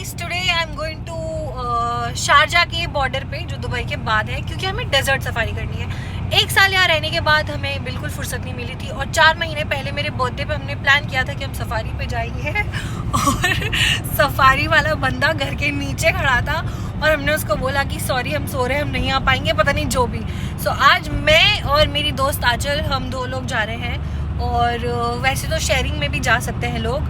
Guys today I am going to Sharjah के border पे जो दुबई के बाद है, क्योंकि हमें डेजर्ट सफारी करनी है। एक साल यहाँ रहने के बाद हमें बिल्कुल फुर्सत नहीं मिली थी और 4 महीने पहले मेरे बर्थडे पे हमने प्लान किया था कि हम सफारी पे जाएंगे और सफारी वाला बंदा घर के नीचे खड़ा था और हमने उसको बोला कि सॉरी हम सो रहे हैं, हम नहीं आ पाएंगे, पता नहीं जो भी। सो आज मैं और मेरी दोस्त आंचल हम 2 लोग जा रहे हैं और वैसे तो शेयरिंग में भी जा सकते हैं लोग,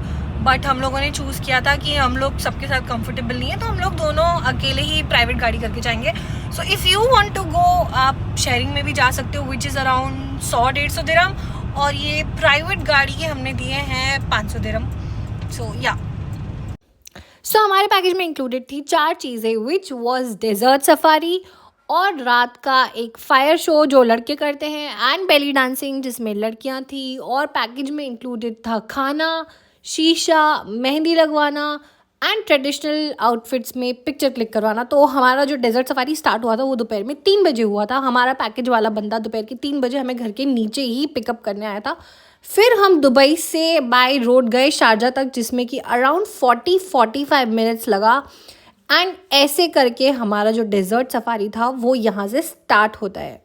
बट हम लोगों ने चूज़ किया था कि हम लोग सबके साथ कंफर्टेबल नहीं है, तो हम लोग दोनों अकेले ही प्राइवेट गाड़ी करके जाएंगे। So if you want to go आप शेयरिंग में भी जा सकते हो, विच इज़ अराउंड 100-150 दिरहम, और ये प्राइवेट गाड़ी के हमने दिए हैं 500 दिरहम। सो या हमारे पैकेज में इंक्लूडेड थी 4 चीज़ें, विच वॉज डेजर्ट सफारी और रात का एक फायर शो जो लड़के करते हैं एंड बेली डांसिंग जिसमें लड़कियां थी, और पैकेज में इंक्लूडेड था खाना, शीशा, मेहंदी लगवाना एंड ट्रेडिशनल आउटफिट्स में पिक्चर क्लिक करवाना। तो हमारा जो डेजर्ट सफारी स्टार्ट हुआ था वो दोपहर में 3 बजे हुआ था। हमारा पैकेज वाला बंदा दोपहर के 3 बजे हमें घर के नीचे ही पिकअप करने आया था। फिर हम दुबई से बाय रोड गए शारजा तक, जिसमें कि अराउंड 40-45 मिनट्स लगा। एंड ऐसे करके हमारा जो डेजर्ट सफारी था वो यहाँ से स्टार्ट होता है।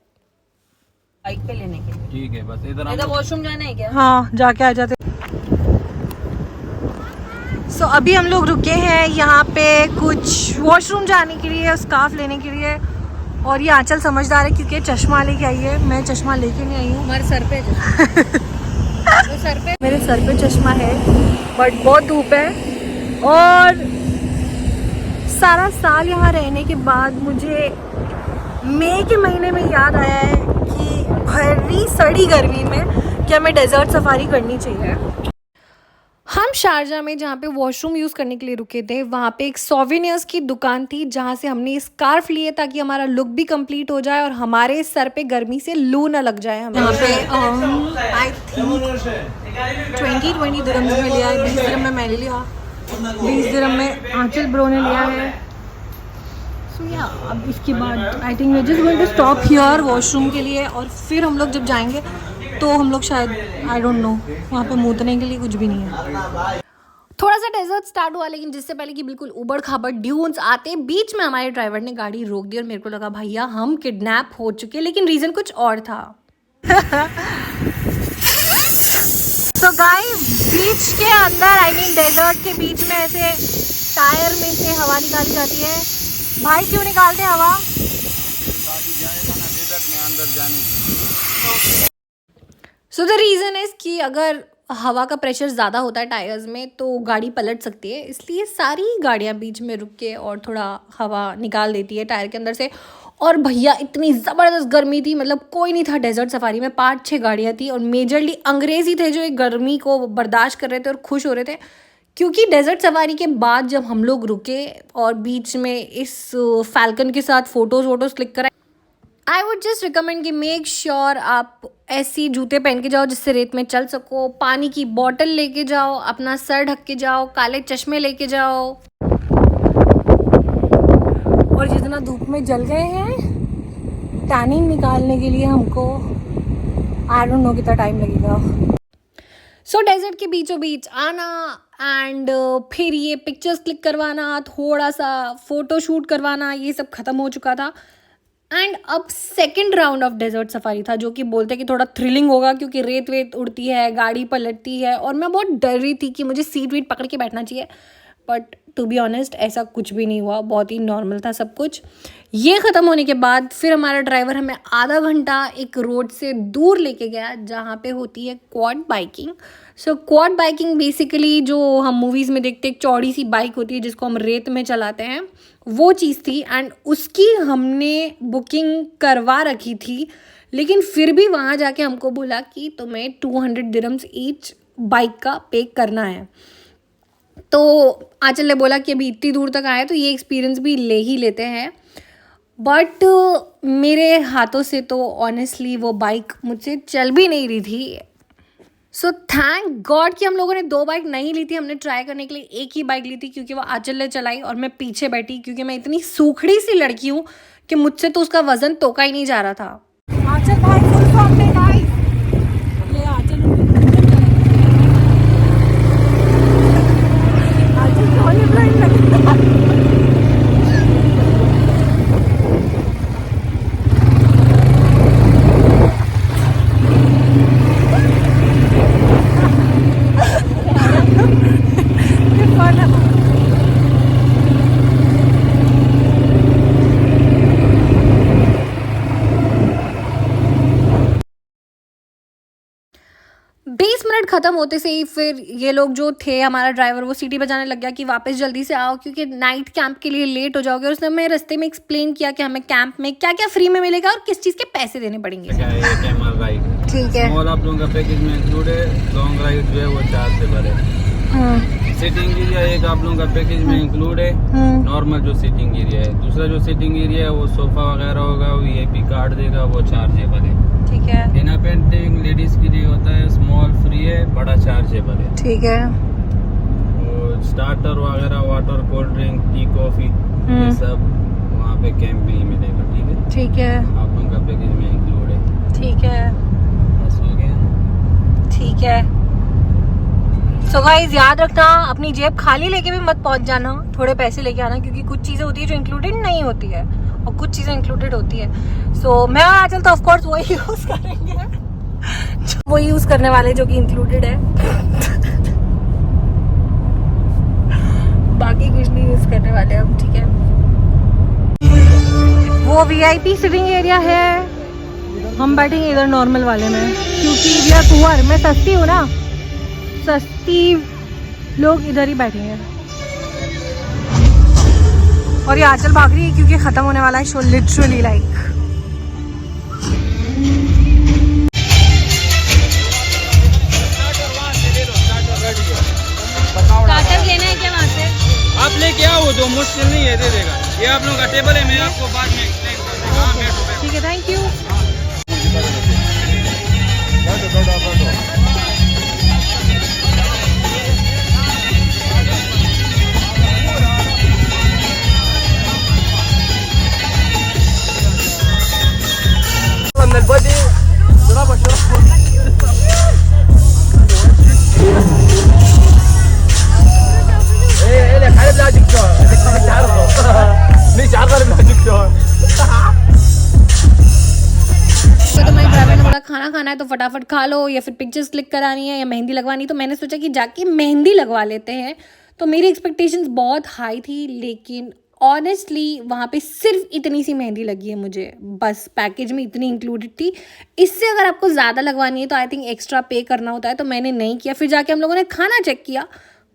बाइक पे लेने के लिए ठीक है, बस इधर वॉशरूम जाना है क्या? हाँ, जाके आ जाते। सो अभी हम लोग रुके हैं यहाँ पे कुछ वॉशरूम जाने के लिए, स्कार्फ लेने के लिए, और ये आंचल समझदार है क्योंकि चश्मा लेके आई है। मैं चश्मा लेके नहीं आई हूँ। हमारे सर पे मेरे सर पे चश्मा है, बट बहुत धूप है। और सारा साल यहाँ रहने के बाद मुझे मई के महीने में याद आया है कि भरी सड़ी गर्मी में कि हमें डेजर्ट सफारी करनी चाहिए। हम शारजा में जहाँ पे वॉशरूम यूज़ करने के लिए रुके थे, वहाँ पे एक सोवेनियर्स की दुकान थी जहाँ से हमने स्कार्फ लिए ताकि हमारा लुक भी कंप्लीट हो जाए और हमारे सर पे गर्मी से लू ना लग जाए हमें। यहाँ पे आई थिंक 20 दिरहम्स में लिया है, 20 दिरहम में मैंने लिया, 20 दिरहम में आंचल ब्रो ने लिया है। सो या अब इसके बाद I think we just going to stop here washroom के लिए, और फिर हम लोग जब जाएंगे तो हम लोग शायद आई डोंट नो वहाँ पे मूतने के लिए कुछ भी नहीं है। थोड़ा सा डेजर्ट स्टार्ट हुआ, लेकिन जिससे पहले कि बिल्कुल उबड़ खाबड़ ड्यून्स आते, बीच में हमारे ड्राइवर ने गाड़ी रोक दी और मेरे को लगा भैया हम किडनैप हो चुके, लेकिन रीज़न कुछ और था। तो गाइस बीच के अंदर आई मीन डेजर्ट के बीच में ऐसे टायर में से हवा निकाली जाती है। भाई क्यों निकालते हैं हवा? सो द रीज़न इज़ कि अगर हवा का प्रेशर ज़्यादा होता है टायर्स में तो गाड़ी पलट सकती है, इसलिए सारी गाड़ियाँ बीच में रुक के और थोड़ा हवा निकाल देती है टायर के अंदर से। और भैया इतनी ज़बरदस्त गर्मी थी, मतलब कोई नहीं था डेजर्ट सफारी में, 5-6 गाड़ियाँ थी और मेजरली अंग्रेज़ी थे जो एक गर्मी को बर्दाश्त कर रहे थे और खुश हो रहे थे। क्योंकि डेजर्ट सफारी के बाद जब हम लोग रुके और बीच में इस फैल्कन के साथ फ़ोटोज़ क्लिक कराए, आई वुड जस्ट रिकमेंड कि मेक श्योर आप ऐसी जूते पहन के जाओ जिससे रेत में चल सको, पानी की बॉटल लेके जाओ, अपना सर ढक के जाओ, काले चश्मे लेके जाओ। और जितना धूप में जल गए हैं, टैनिंग निकालने के लिए हमको आई डोंट नो कितना टाइम लगेगा। सो डेजर्ट के बीचों बीच आना एंड फिर ये पिक्चर्स क्लिक करवाना, थोड़ा सा फ़ोटो शूट करवाना, ये सब ख़त्म हो चुका था। एंड अब second round of desert safari था, जो कि बोलते हैं कि थोड़ा थ्रिलिंग होगा क्योंकि रेत वेत उड़ती है, गाड़ी पलटती है, और मैं बहुत डर रही थी कि मुझे सीट वीट पकड़ के बैठना चाहिए, बट टू बी ऑनेस्ट ऐसा कुछ भी नहीं हुआ, बहुत ही नॉर्मल था सब कुछ। ये ख़त्म होने के बाद फिर हमारा ड्राइवर हमें आधा घंटा एक रोड से दूर लेके गया जहाँ पे होती है क्वाड बाइकिंग। सो क्वाड बाइकिंग बेसिकली जो हम मूवीज़ में देखते एक चौड़ी सी बाइक होती है जिसको हम रेत में चलाते हैं, वो चीज़ थी। एंड उसकी हमने बुकिंग करवा रखी थी, लेकिन फिर भी वहाँ जाके हमको बोला कि तुम्हें 200 दिरहम्स ईच बाइक का पे करना है। तो आंचल ने बोला कि अभी इतनी दूर तक आए तो ये एक्सपीरियंस भी ले ही लेते हैं, बट मेरे हाथों से तो ऑनेस्टली वो बाइक मुझसे चल भी नहीं रही थी। सो थैंक गॉड कि हम लोगों ने 2 बाइक नहीं ली थी, हमने ट्राई करने के लिए एक ही बाइक ली थी क्योंकि वो आंचल ने चलाई और मैं पीछे बैठी क्योंकि मैं इतनी सूखड़ी सी लड़की हूँ कि मुझसे तो उसका वजन तोका ही नहीं जा रहा था। आंचल भाई फुल फॉर्म में गाइस, ये आंचल आंचल ख़त्म होते से ही फिर ये लोग जो थे, हमारा ड्राइवर, वो सीटी बजाने लग गया कि वापस जल्दी से आओ क्योंकि नाइट कैंप के लिए लेट हो जाओगे। और उसने हमें रास्ते में एक्सप्लेन किया कि हमें कैंप में क्या क्या फ्री में मिलेगा और किस चीज़ के पैसे देने पड़ेंगे। कैमल राइड ठीक है। स्मॉल आप लोगों का पैकेज में इंक्लूड है, लॉन्ग राइड जो है वो चार्ज से भरे। सिटिंग एरिया एक आप लोगों का पैकेज में इंक्लूड है, नॉर्मल जो सिटिंग एरिया है। दूसरा जो सिटिंग एरिया है वो सोफा वगैरह होगा, वीआईपी कार्ड देगा, वो चार्जेबल है। ठीक है। इनर पेंटिंग लेडीज के लिए होता है, स्मॉल फ्री है, बड़ा चार्जेबल है। ठीक है। और स्टार्टर वगैरह, water, cold drink, T, coffee, ये सब वहाँ पे कैंप में ही मिलेगा। ठीक है। ठीक है। आप लोगों का पैकेज में इंक्लूड है। ठीक है। बस हो गया। ठीक है। सो गाइस याद रखना, अपनी जेब खाली लेके भी मत पहुंच जाना, थोड़े पैसे लेके आना क्योंकि कुछ चीज़ें होती है जो इंक्लूडेड नहीं होती है और कुछ चीज़ें इंक्लूडेड होती है। सो मैं और आंचल तो ऑफकोर्स वही यूज़ करेंगे, वो यूज़ करने वाले जो कि इंक्लूडेड है। बाकी कुछ नहीं यूज़ करने वाले हम। ठीक है। वो वीआईपी सिटिंग एरिया है, हम बैठेंगे इधर नॉर्मल वाले में क्योंकि वी आर पुअर। मैं सस्ती हूँ ना, सस्ती लोग इधर ही बैठेंगे। और ये आंचल भाग रही है क्योंकि खत्म होने वाला है शो, लिटरली लाइक। स्टार्टर लेना है क्या वहाँ से? आप लेके आओ, जो मुश्किल नहीं है दे देगा। ये आप लोगों का टेबल है, मैं आपको बाद में एक्सप्लेन कर दूंगा। हाँ, बैठो। ठीक है, थैंक यू। तो मैं ड्राइवर ने बोला खाना खाना है तो फटाफट खा लो, या फिर पिक्चर्स क्लिक करानी है या मेहंदी लगवानी। तो मैंने सोचा कि जाके मेहंदी लगवा लेते हैं। तो मेरी एक्सपेक्टेशंस बहुत हाई थी, लेकिन ऑनेस्टली वहाँ पे सिर्फ इतनी सी मेहंदी लगी है मुझे, बस पैकेज में इतनी इंक्लूडेड थी। इससे अगर आपको ज़्यादा लगवानी है तो आई थिंक एक्स्ट्रा पे करना होता है, तो मैंने नहीं किया। फिर जाके हम लोगों ने खाना चेक किया,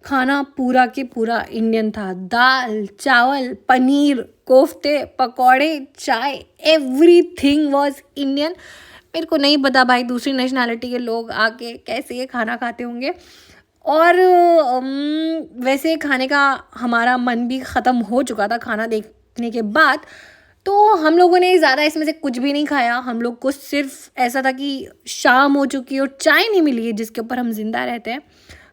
खाना पूरा के पूरा इंडियन था। दाल, चावल, पनीर, कोफ्ते, पकौड़े, चाय, एवरीथिंग वाज इंडियन। मेरे को नहीं पता भाई दूसरी नेशनैलिटी के लोग आके कैसे ये खाना खाते होंगे। और वैसे खाने का हमारा मन भी ख़त्म हो चुका था खाना देखने के बाद, तो हम लोगों ने ज़्यादा इसमें से कुछ भी नहीं खाया। हम लोग को सिर्फ ऐसा था कि शाम हो चुकी है और चाय नहीं मिली है जिसके ऊपर हम ज़िंदा रहते हैं,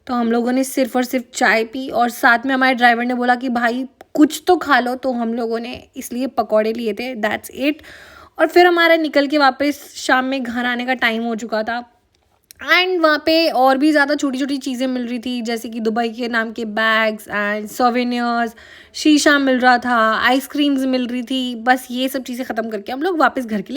तो हम लोगों ने सिर्फ और सिर्फ चाय पी। और साथ में हमारे ड्राइवर ने बोला कि भाई कुछ तो खा लो, तो हम लोगों ने इसलिए पकौड़े लिए थे, दैट्स इट। और फिर हमारा निकल के वापस शाम में घर आने का टाइम हो चुका था। एंड वहाँ पे और भी ज़्यादा छोटी छोटी चीज़ें मिल रही थी, जैसे कि दुबई के नाम के बैग्स एंड सोवेनियर्स, शीशा मिल रहा था, आइसक्रीम्स मिल रही थी। बस ये सब चीज़ें ख़त्म करके हम लोग वापस घर के लिए